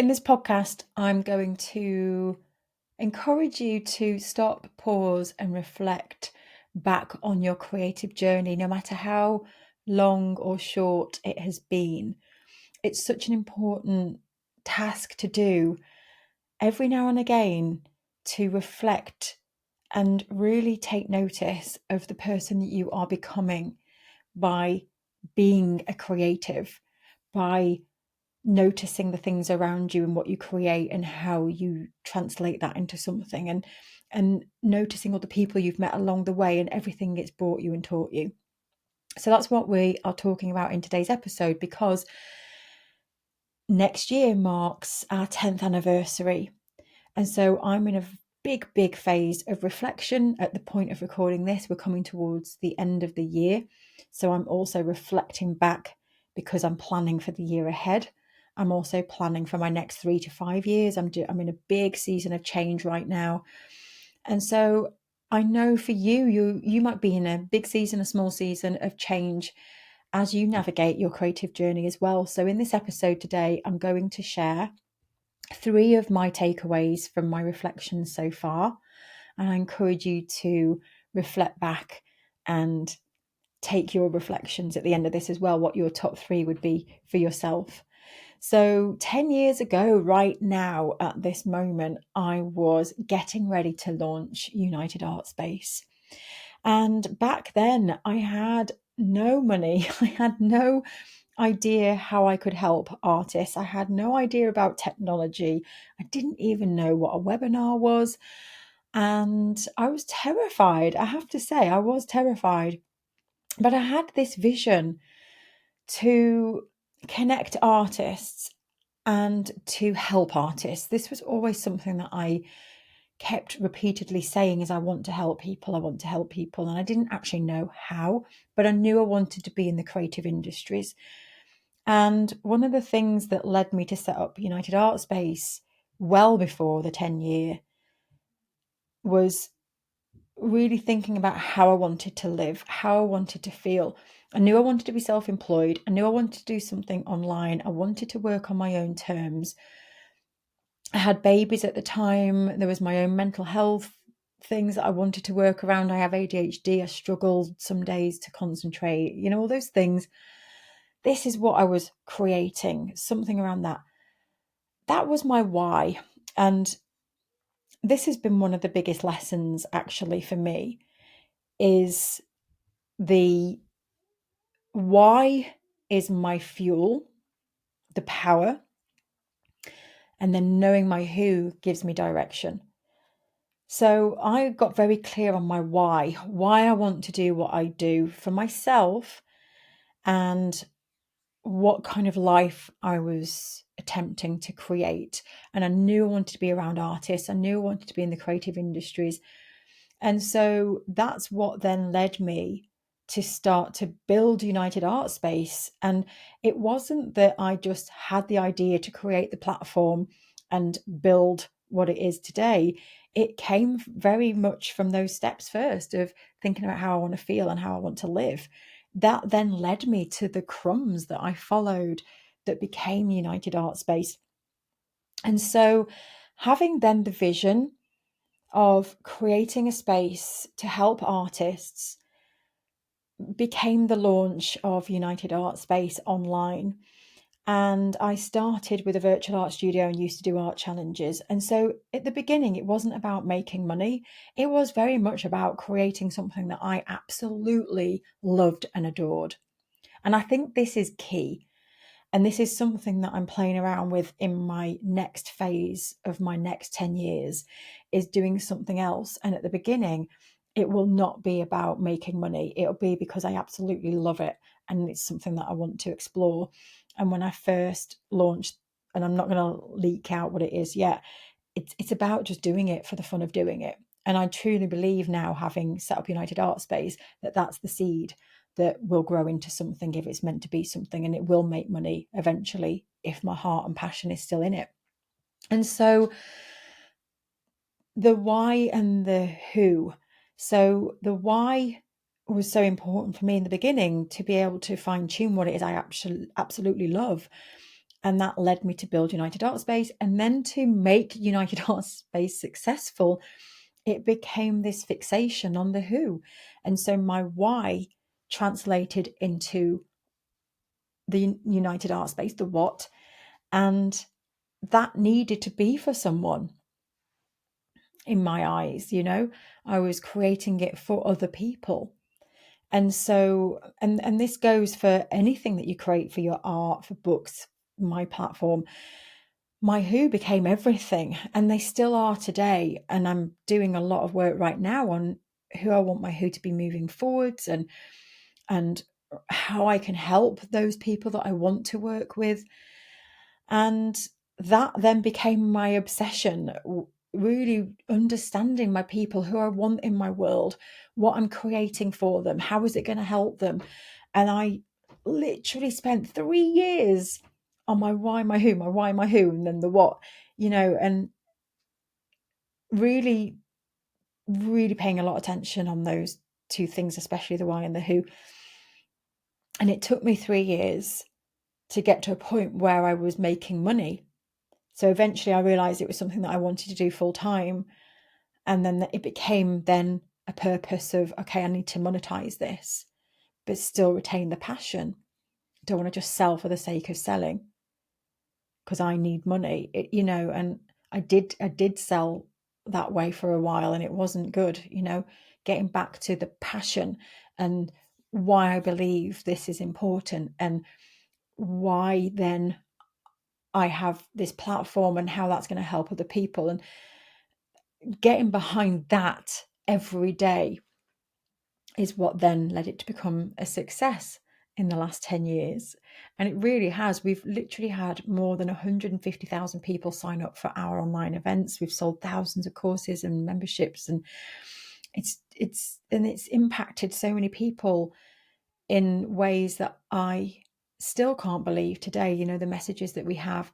In this podcast, I'm going to encourage you to stop, pause, and reflect back on your creative journey, no matter how long or short it has been. It's such an important task to do every now and again, to reflect and really take notice of the person that you are becoming by being a creative, by noticing the things around you and what you create and how you translate that into something, and noticing all the people you've met along the way and everything it's brought you and taught you. So that's what we are talking about in today's episode, because next year marks our 10th anniversary. And so I'm in a big phase of reflection. At the point of recording this, we're coming towards the end of the year. So I'm also reflecting back because I'm planning for the year ahead. I'm also planning for my next 3 to 5 years. I'm in a big season of change right now. And so I know for you might be in a big season, a small season of change as you navigate your creative journey as well. So in this episode today, I'm going to share 3 of my takeaways from my reflections so far. And I encourage you to reflect back and take your reflections at the end of this as well, what your top 3 would be for yourself. So 10 years ago, right now, at this moment, I was getting ready to launch United ArtSpace. And back then, I had no money. I had no idea how I could help artists. I had no idea about technology. I didn't even know what a webinar was. And I was terrified. I have to say, I was terrified. But I had this vision to connect artists and to help artists. This was always something that I kept repeatedly saying, is I want to help people, I want to help people. And I didn't actually know how, but I knew I wanted to be in the creative industries. And one of the things that led me to set up United ArtSpace well before the 10-year was really thinking about how I wanted to live, how I wanted to feel. I knew I wanted to be self-employed. I knew I wanted to do something online. I wanted to work on my own terms. I had babies at the time. There was my own mental health things that I wanted to work around. I have ADHD. I struggled some days to concentrate, all those things. This is what I was creating, something around that. That was my why. And this has been one of the biggest lessons actually for me, is the why is my fuel, the power, and then knowing my who gives me direction. So I got very clear on my why I want to do what I do for myself, and what kind of life I was attempting to create. And I knew I wanted to be around artists. I knew I wanted to be in the creative industries. And so that's what then led me to start to build United ArtSpace. And it wasn't that I just had the idea to create the platform and build what it is today. It came very much from those steps first, of thinking about how I want to feel and how I want to live. That then led me to the crumbs that I followed that became United ArtSpace. And so having then the vision of creating a space to help artists became the launch of United ArtSpace online. And I started with a virtual art studio and used to do art challenges. And so at the beginning, it wasn't about making money. It was very much about creating something that I absolutely loved and adored. And I think this is key. And this is something that I'm playing around with in my next phase of my next 10 years, is doing something else. And at the beginning, it will not be about making money. It'll be because I absolutely love it. And it's something that I want to explore. And when I first launched, and I'm not going to leak out what it is yet, it's about just doing it for the fun of doing it. And I truly believe now, having set up United ArtSpace, that that's the seed that will grow into something if it's meant to be something, and it will make money eventually if my heart and passion is still in it. And so the why and the who. So the why was so important for me in the beginning, to be able to fine tune what it is I absolutely love. And that led me to build United ArtSpace. And then to make United ArtSpace successful, it became this fixation on the who. And so my why translated into the United ArtSpace, the what. And that needed to be for someone in my eyes, I was creating it for other people. And so, and this goes for anything that you create, for your art, for books, my platform. My who became everything, and they still are today. And I'm doing a lot of work right now on who I want my who to be moving forwards, and how I can help those people that I want to work with. And that then became my obsession, really understanding my people, who I want in my world, what I'm creating for them, how is it going to help them. And I literally spent 3 years on my why, my who, my why, my who, and then the what, and really, really paying a lot of attention on those two things, especially the why and the who. And it took me 3 years to get to a point where I was making money. So eventually I realized it was something that I wanted to do full time. And then it became then a purpose of, okay, I need to monetize this, but still retain the passion. Don't want to just sell for the sake of selling because I need money, and I did sell that way for a while, and it wasn't good, getting back to the passion and why I believe this is important, and why then I have this platform and how that's going to help other people, and getting behind that every day is what then led it to become a success in the last 10 years. And it really has. We've literally had more than 150,000 people sign up for our online events. We've sold thousands of courses and memberships, and it's impacted so many people in ways that I still can't believe today. The messages that we have,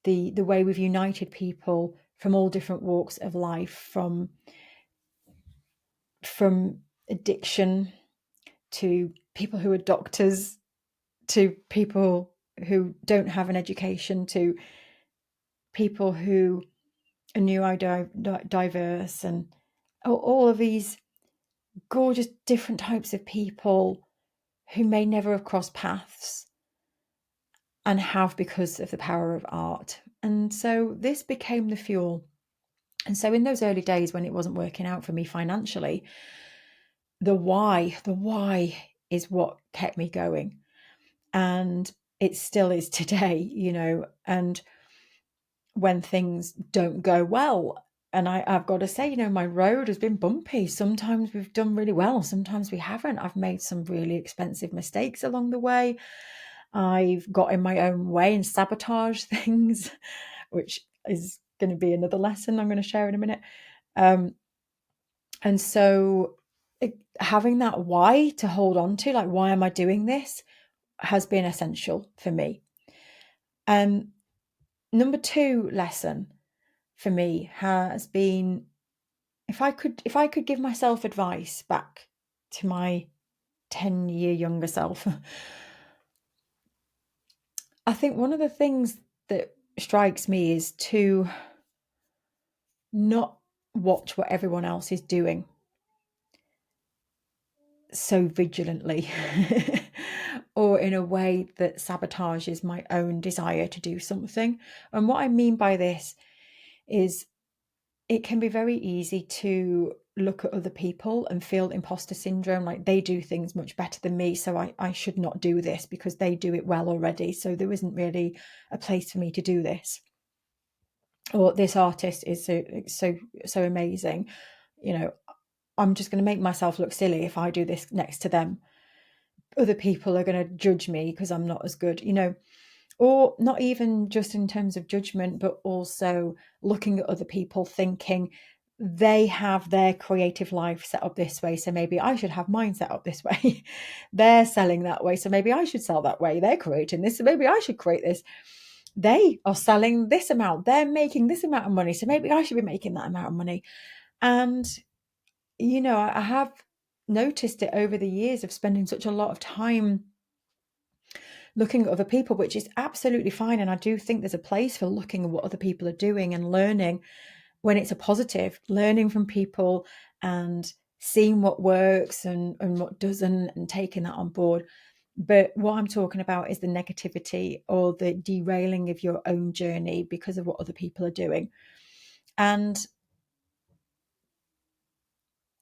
the way we've united people from all different walks of life, from addiction to people who are doctors, to people who don't have an education, to people who are neurodiverse, and all of these gorgeous different types of people who may never have crossed paths and have, because of the power of art. And so this became the fuel. And so in those early days when it wasn't working out for me financially, the why is what kept me going. And it still is today, and when things don't go well, and I've got to say, my road has been bumpy. Sometimes we've done really well, sometimes we haven't. I've made some really expensive mistakes along the way. I've got in my own way and sabotaged things, which is going to be another lesson I'm going to share in a minute. And so having that why to hold on to, like, why am I doing this, has been essential for me. Number 2 lesson for me has been, if I could give myself advice back to my 10-year younger self, I think one of the things that strikes me is to not watch what everyone else is doing so vigilantly or in a way that sabotages my own desire to do something. And what I mean by this is, it can be very easy to look at other people and feel imposter syndrome, like they do things much better than me, so I should not do this because they do it well already, so there isn't really a place for me to do this. Or this artist is so amazing, I'm just going to make myself look silly if I do this next to them. Other people are going to judge me because I'm not as good, or not even just in terms of judgment, but also looking at other people thinking they have their creative life set up this way, so maybe I should have mine set up this way. They're selling that way, so maybe I should sell that way. They're creating this, so maybe I should create this. They are selling this amount, they're making this amount of money, so maybe I should be making that amount of money. And I have noticed it over the years of spending such a lot of time looking at other people, which is absolutely fine. And I do think there's a place for looking at what other people are doing and learning when it's a positive, learning from people and seeing what works and what doesn't and taking that on board. But what I'm talking about is the negativity or the derailing of your own journey because of what other people are doing. And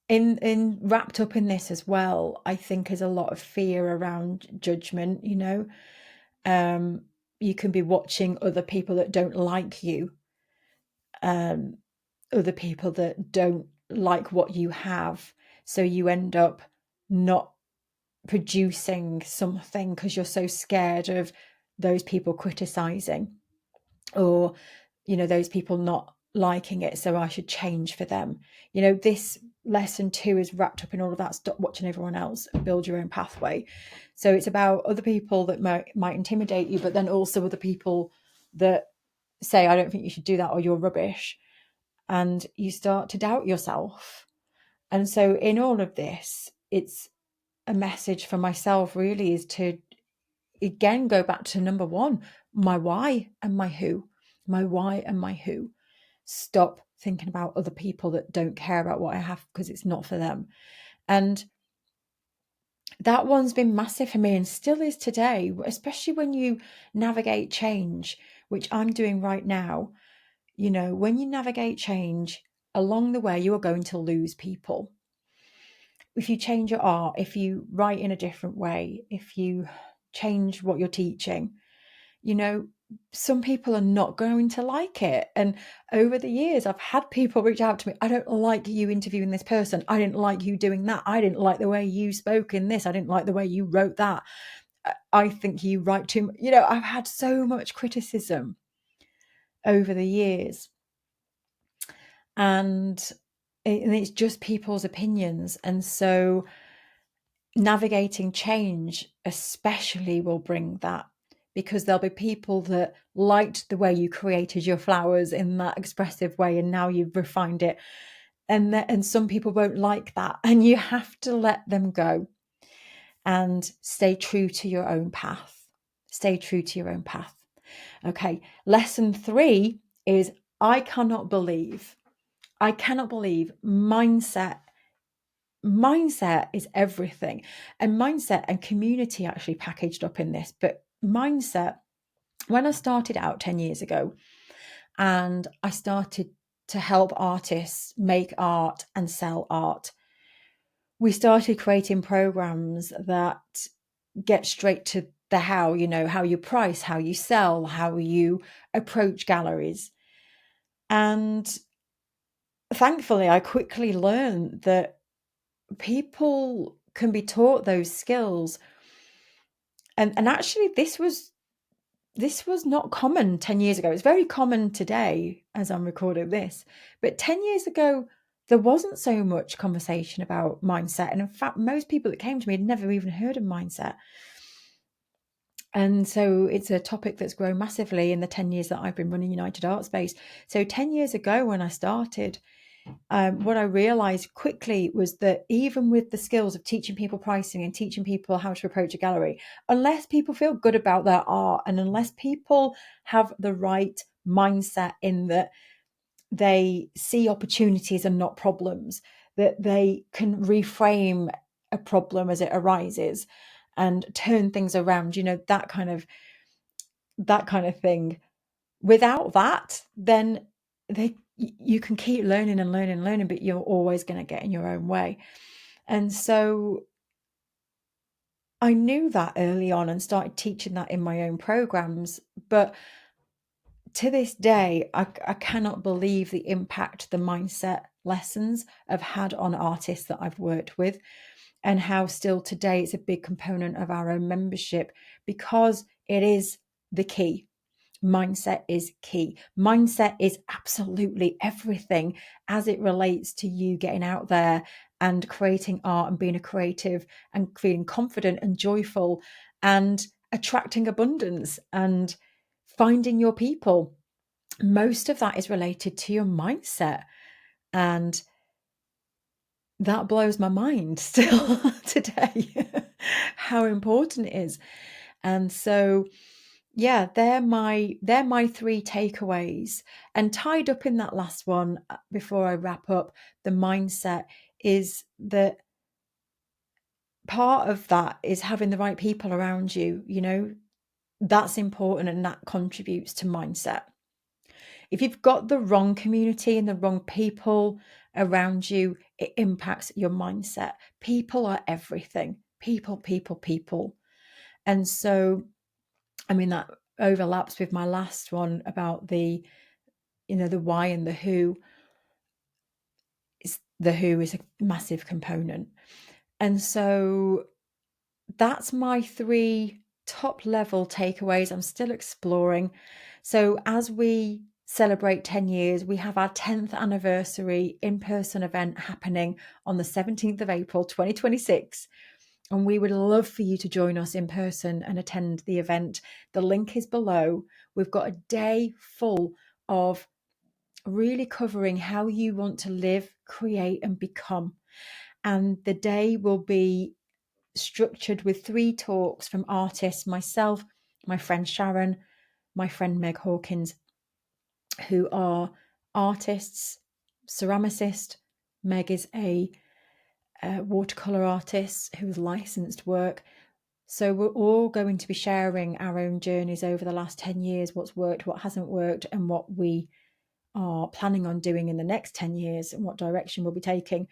in wrapped up in this as well, I think is a lot of fear around judgment. You can be watching other people that don't like you, other people that don't like what you have, so you end up not producing something because you're so scared of those people criticizing, or those people not liking it, so I should change for them. This lesson 2 is wrapped up in all of that. Stop watching everyone else and build your own pathway. So it's about other people that might intimidate you, but then also other people that say, I don't think you should do that, or you're rubbish, and you start to doubt yourself. And so in all of this, it's a message for myself really, is to again go back to number 1, my why and my who. My why and my who. Stop thinking about other people that don't care about what I have because it's not for them. And that one's been massive for me and still is today, especially when you navigate change, which I'm doing right now. When you navigate change, along the way, you are going to lose people. If you change your art, if you write in a different way, if you change what you're teaching, some people are not going to like it. And over the years, I've had people reach out to me. I don't like you interviewing this person. I didn't like you doing that. I didn't like the way you spoke in this. I didn't like the way you wrote that. I think you write too much. I've had so much criticism over the years. And it's just people's opinions. And so navigating change especially will bring that, because there'll be people that liked the way you created your flowers in that expressive way, and now you've refined it, and some people won't like that, and you have to let them go and stay true to your own path. Stay true to your own path. Okay, lesson 3 is I cannot believe mindset is everything. And mindset and community actually packaged up in this. But mindset, when I started out 10 years ago and I started to help artists make art and sell art, we started creating programs that get straight to the how you price, how you sell, how you approach galleries. And thankfully, I quickly learned that people can be taught those skills. And actually this was not common 10 years ago. It's very common today as I'm recording this. But 10 years ago, there wasn't so much conversation about mindset. And in fact, most people that came to me had never even heard of mindset. And so it's a topic that's grown massively in the 10 years that I've been running United ArtSpace. So 10 years ago when I started, what I realized quickly was that even with the skills of teaching people pricing and teaching people how to approach a gallery, unless people feel good about their art and unless people have the right mindset in that they see opportunities and not problems, that they can reframe a problem as it arises and turn things around, that kind of thing. Without that, then you can keep learning and learning and learning, but you're always going to get in your own way. And so I knew that early on and started teaching that in my own programs. But to this day, I cannot believe the impact the mindset lessons have had on artists that I've worked with, and how still today it's a big component of our own membership, because it is the key. Mindset is key. Mindset is absolutely everything as it relates to you getting out there and creating art and being a creative and feeling confident and joyful and attracting abundance and finding your people. Most of that is related to your mindset. And that blows my mind still today, how important it is. And so, yeah, they're my three takeaways. And tied up in that last one, before I wrap up, the mindset is that part of that is having the right people around you. That's important, and that contributes to mindset. If you've got the wrong community and the wrong people around you, it impacts your mindset. People are everything. People, people, people. And so, I mean, that overlaps with my last one about the why and the who. The who is a massive component. And so that's my three top level takeaways. I'm still exploring. So as we celebrate 10 years, we have our 10th anniversary in-person event happening on the 17th of April 2026. And we would love for you to join us in person and attend the event. The link is below. We've got a day full of really covering how you want to live, create, and become. And the day will be structured with 3 talks from artists, myself, my friend Sharon, my friend Meg Hawkins, who are artists, ceramicist. Meg is a watercolor artist who's licensed work. So we're all going to be sharing our own journeys over the last 10 years, what's worked, what hasn't worked, and what we are planning on doing in the next 10 years and what direction we'll be taking.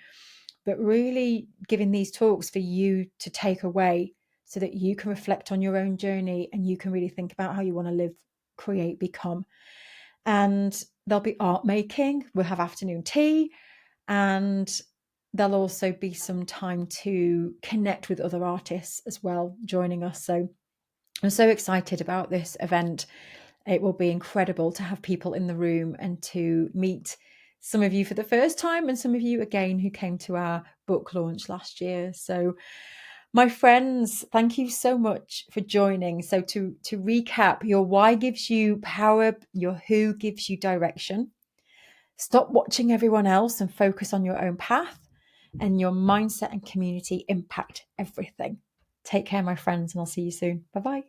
But really giving these talks for you to take away so that you can reflect on your own journey and you can really think about how you want to live, create, become. And there'll be art making, we'll have afternoon tea, and there'll also be some time to connect with other artists as well joining us. So I'm so excited about this event. It will be incredible to have people in the room and to meet some of you for the first time and some of you again who came to our book launch last year. So my friends, thank you so much for joining. So to recap, your why gives you power, your who gives you direction. Stop watching everyone else and focus on your own path, and your mindset and community impact everything. Take care, my friends, and I'll see you soon. Bye-bye.